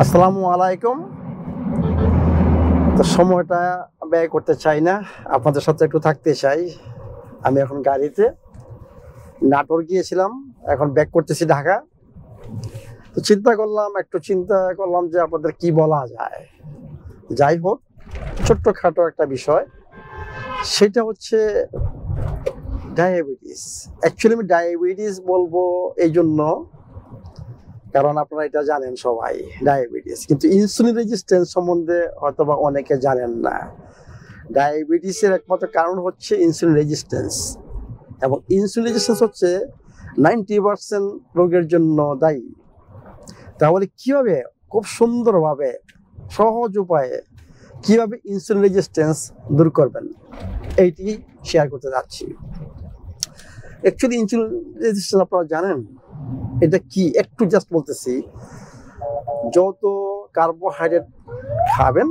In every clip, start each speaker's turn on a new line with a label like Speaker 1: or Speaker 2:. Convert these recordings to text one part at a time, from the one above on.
Speaker 1: আসসালামু আলাইকুম। তো সময়টা ব্যয় করতে চাই না, আপনাদের সাথে একটু থাকতে চাই। আমি এখন গাড়িতে নাটোর গিয়েছিলাম, এখন ব্যাক করতেছি ঢাকা। তো চিন্তা করলাম যে আপনাদের কি বলা যায়। যাই হোক, ছোট্টখাটো একটা বিষয়, সেটা হচ্ছে ডায়াবেটিস। অ্যাকচুয়ালি আমি ডায়াবেটিস বলবো এই জন্য কারণ আপনারা এটা জানেন সবাই, ডায়াবেটিস। কিন্তু ইনসুলিন রেজিস্ট্যান্স সম্বন্ধে হয়তোবা অনেকে জানেন না। ডায়াবেটিসের একমাত্র কারণ হচ্ছে ইনসুলিন রেজিস্ট্যান্স, এবং ইনসুলিন রেজিস্ট্যান্স হচ্ছে 90% রোগের জন্য দায়ী। তাহলে কিভাবে খুব সুন্দরভাবে সহজ উপায়ে কিভাবে ইনসুলিন রেজিস্ট্যান্স দূর করবেন, এইটি শেয়ার করতে যাচ্ছি। অ্যাকচুয়ালি ইনসুলিন রেজিস্ট্যান্স আপনারা জানেন এটা কি, একটু জাস্ট বলতেছি। যত কার্বোহাইড্রেট খাবেন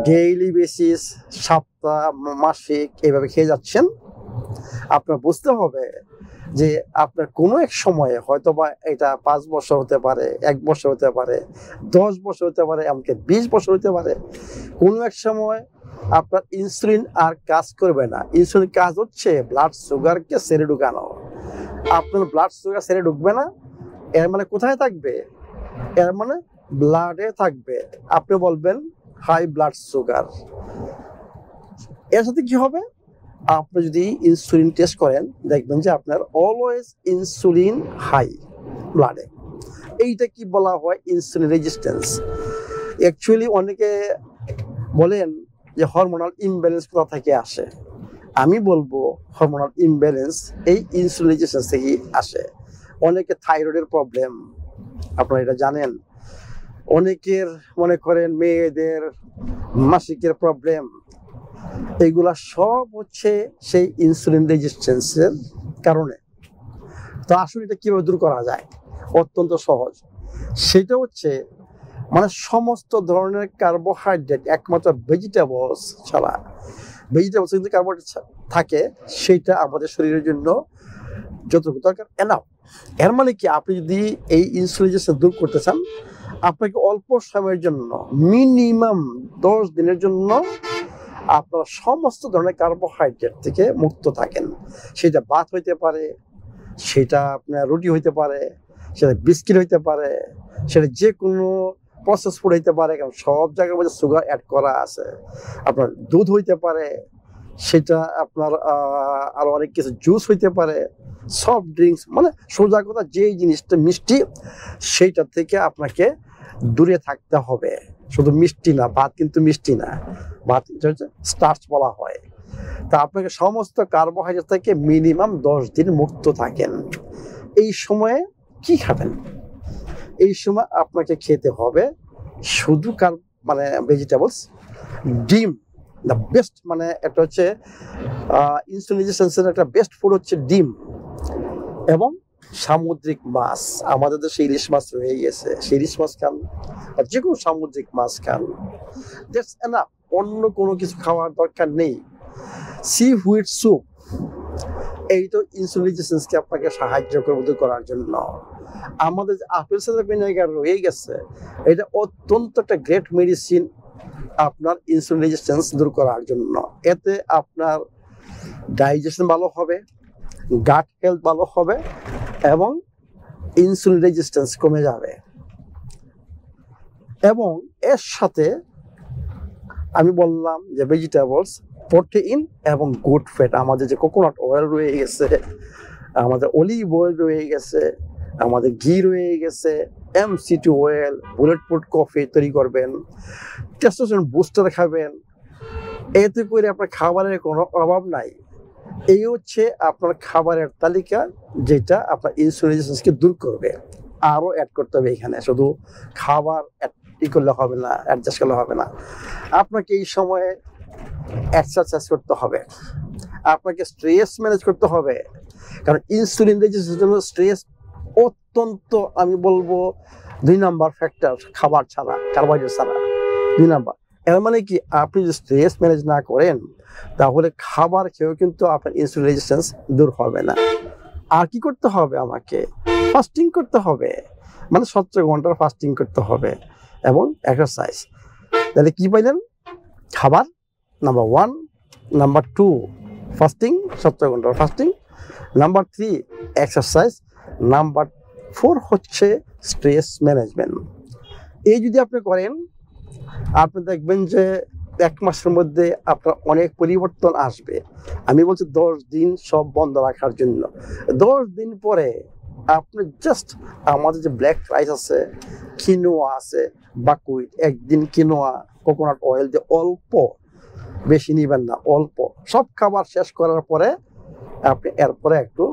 Speaker 1: ডেইলি বেসিস, সপ্তাহ, মাসিক এইভাবে খেয়ে যাচ্ছেন, আপনার বুঝতে হবে যে আপনার কোনো এক সময়ে হয়তোবা এটা 5 বছর হতে পারে, 1 বছর হতে পারে, 10 বছর হতে পারে, এমনকি 20 বছর হতে পারে। কোনো এক সময় আপনার ইনসুলিন আর কাজ করবে না। ইনসুলিন কাজ হচ্ছে ব্লাড সুগারকে সেরে ঢুকানো। আপনার ব্লাড সুগার সেরে ঢুকবে না, এর মানে কোথায় থাকবে? এর মানে ব্লাডে থাকবে। আপনি বলবেন হাই ব্লাড সুগার। এর সাথে কি হবে? আপনি যদি ইনসুলিন টেস্ট করেন দেখবেন যে আপনার অলওয়েজ ইনসুলিন হাই ব্লাডে। এইটা কি বলা হয়? Insulin resistance. অ্যাকচুয়ালি অনেকে বলেন যে হরমোনাল ইমব্যালেন্স কোথা থেকে আসে। আমি বলবো হরমোনাল ইমব্যালেন্স এই ইনসুলিন রেজিস্ট্যান্স থেকেই আসে। অনেকে থাইরয়েডের প্রবলেম, আপনারা এটা জানেন। অনেকের মনে করেন মেয়েদের মাসিকের প্রবলেম, এইগুলা সব হচ্ছে সেই ইনসুলিন রেজিস্ট্যান্সের কারণে। তো আসলে এটা কিভাবে দূর করা যায়? অত্যন্ত সহজ। সেটা হচ্ছে মানে সমস্ত ধরনের কার্বোহাইড্রেট, একমাত্র ভেজিটেবলস ছাড়া, ভেজিটেবলস কিন্তু কার্বোহাইড্রেট থাকে, সেটা আমাদের শরীরের জন্য যতটুকু দরকার এনাফ। এর মানে কি, আপনি যদি এই ইনসুলিন রেজিস্ট্যান্স দূর করতে চান, আপনাকে অল্প সময়ের জন্য মিনিমাম 10 দিনের জন্য আপনারা সমস্ত ধরনের কার্বোহাইড্রেট থেকে মুক্ত থাকেন। সেটা ভাত হইতে পারে, সেটা আপনার রুটি হইতে পারে, সেটা বিস্কিট হইতে পারে, সেটা যে কোনো প্রসেস ফুড হইতে পারে, কারণ সব জায়গার মধ্যে সুগার অ্যাড করা আছে। আপনার দুধ হইতে পারে, সেটা আপনার আরো অনেক কিছু জুস হইতে পারে, সফট ড্রিঙ্কস, মানে সোজা কথা যেই জিনিসটা মিষ্টি সেইটা থেকে আপনাকে দূরে থাকতে হবে। শুধু মিষ্টি না, ভাত কিন্তু মিষ্টি না, ভাত হচ্ছে স্টার্চ বলা হয়। তা আপনাকে সমস্ত কার্বোহাইড্রেট থেকে মিনিমাম 10 দিন মুক্ত থাকেন। এই সময়ে কি খাবেন? এই সময় আপনাকে খেতে হবে শুধু মানে ভেজিটেবলস, ডিম দ্য বেস্ট। মানে একটা হচ্ছে ইনসুলিন রেজিস্ট্যান্সের একটা বেস্ট ফুড হচ্ছে ডিম এবং সামুদ্রিক মাছ। আমাদের দেশে ইলিশ মাছ রয়ে গেছে, সেই ইলিশ মাছ খান, আর যে কোনো সামুদ্রিক মাছ খান। দ্যাটস এনাফ, অন্য কোনো কিছু খাওয়ার দরকার নেই। সি হুইট স্যুপ, এই তো ইনসুলিন রেজিস্ট্যান্সকে আপনাকে সাহায্য করবে করার জন্য। আমাদের যে আপেল সাইডার ভিনেগার রয়ে গেছে, এটা অত্যন্ত একটা গ্রেট মেডিসিন আপনার ইনসুলিন রেজিস্ট্যান্স দূর করার জন্য। এতে আপনার ডাইজেশন ভালো হবে, গাট হেলথ ভালো হবে, এবং ইনসুলিন রেজিস্ট্যান্স কমে যাবে। এবং এর সাথে আমি বললাম যে ভেজিটেবলস, প্রোটিন এবং গুড ফ্যাট। আমাদের যে কোকোনাট অয়েল রয়ে গেছে, আমাদের অলিভ অয়েল রয়ে গেছে, আমাদের ঘি রয়ে গেছে, MCT oil, bullet proof coffee তৈরি করবেন, টেস্টোস্টেরন বুস্টার খাবেন। এতে করে আপনার খাবারের কোনো অভাব নাই। এই হচ্ছে আপনার খাবারের তালিকা, যেটা আপনার ইনসুলিন রেজিস্ট্যান্সকে দূর করবে। আরও অ্যাড করতে হবে এখানে, শুধু খাবার করলে হবে না, অ্যাডজাস্ট করলে হবে না। আপনাকে এই সময়ে এক্সারসাইজ করতে হবে, আপনাকে স্ট্রেস ম্যানেজ করতে হবে, কারণ ইনসুলিন রেজিস্ট্যান্সের জন্য স্ট্রেস অত্যন্ত, আমি বলবো 2 নাম্বার ফ্যাক্টর, খাবার ছাড়া, কার্বোহাইড্রেট ছাড়া 2 নাম্বার। এর মানে কি, আপনি যদি স্ট্রেস ম্যানেজ না করেন তাহলে খাবার খেয়েও কিন্তু আপনার ইনসুলিন রেজিস্ট্যান্স দূর হবে না। আর কি করতে হবে? আমাকে ফাস্টিং করতে হবে, মানে 17 ঘন্টার ফাস্টিং করতে হবে। এবং এক্সারসাইজ। তাহলে কি পাইলেন? খাবার নাম্বার 1, নাম্বার 2 ফাস্টিং 70 ঘন্টার ফাস্টিং, নাম্বার 3 এক্সারসাইজ, নাম্বার 4 হচ্ছে স্ট্রেস ম্যানেজমেন্ট। এই যদি আপনি করেন আপনি দেখবেন যে 1 মাসের মধ্যে আপনার অনেক পরিবর্তন আসবে। আমি বলছি 10 দিন সব বন্ধ রাখার জন্য। 10 দিন পরে আপনি জাস্ট আমাদের যে ব্ল্যাক রাইস আছে, কিনোয়া আছে, বাকুইট, একদিন কিনোয়া কোকোনাট অয়েল দিয়ে অল্প, বেশি নিবেন না, অল্প, সব খাবার শেষ করার পরে আপনি এরপরে একটু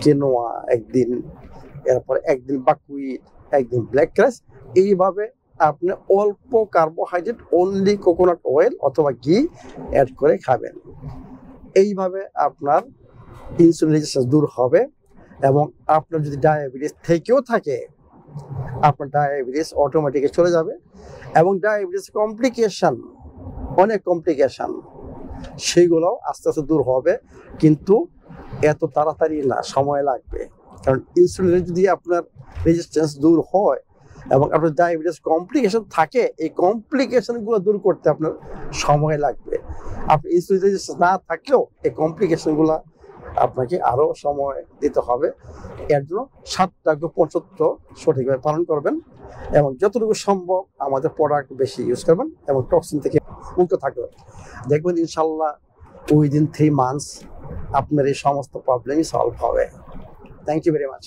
Speaker 1: কিনোয়া একদিন, এরপরে একদিন বাকুইট, একদিন ব্ল্যাক রাইস, এইভাবে আপনি অল্প কার্বোহাইড্রেট অনলি কোকোনাট অয়েল অথবা ঘি অ্যাড করে খাবেন। এইভাবে আপনার ইনসুলিন রেজিস্ট্যান্স দূর হবে। এবং আপনার যদি ডায়াবেটিস থেকেও থাকে আপনার ডায়াবেটিস অটোমেটিক চলে যাবে। এবং ডায়াবেটিস কমপ্লিকেশন, অনেক কমপ্লিকেশন, সেগুলোও আস্তে আস্তে দূর হবে, কিন্তু এত তাড়াতাড়ি না, সময় লাগবে। কারণ ইনসুলিনের যদি আপনার রেজিস্ট্যান্স দূর হয় এবং আপনার ডায়াবেটিস কমপ্লিকেশন থাকে, এই কমপ্লিকেশনগুলো দূর করতে আপনার সময় লাগবে। আপনি ইনসুলিন রেজিস্ট্যান্স না থাকলেও এই কমপ্লিকেশনগুলো আপনাকে আরও সময় দিতে হবে। এর জন্য 7টা পঞ্চত্ব সঠিকভাবে পালন করবেন এবং যতটুকু সম্ভব আমাদের প্রোডাক্ট বেশি ইউজ করবেন এবং টক্সিন থেকে মুক্ত থাকবেন। দেখবেন ইনশাল্লাহ উইদিন 3 মান্থস আপনার এই সমস্ত প্রবলেমই সলভ হবে। Thank you very much.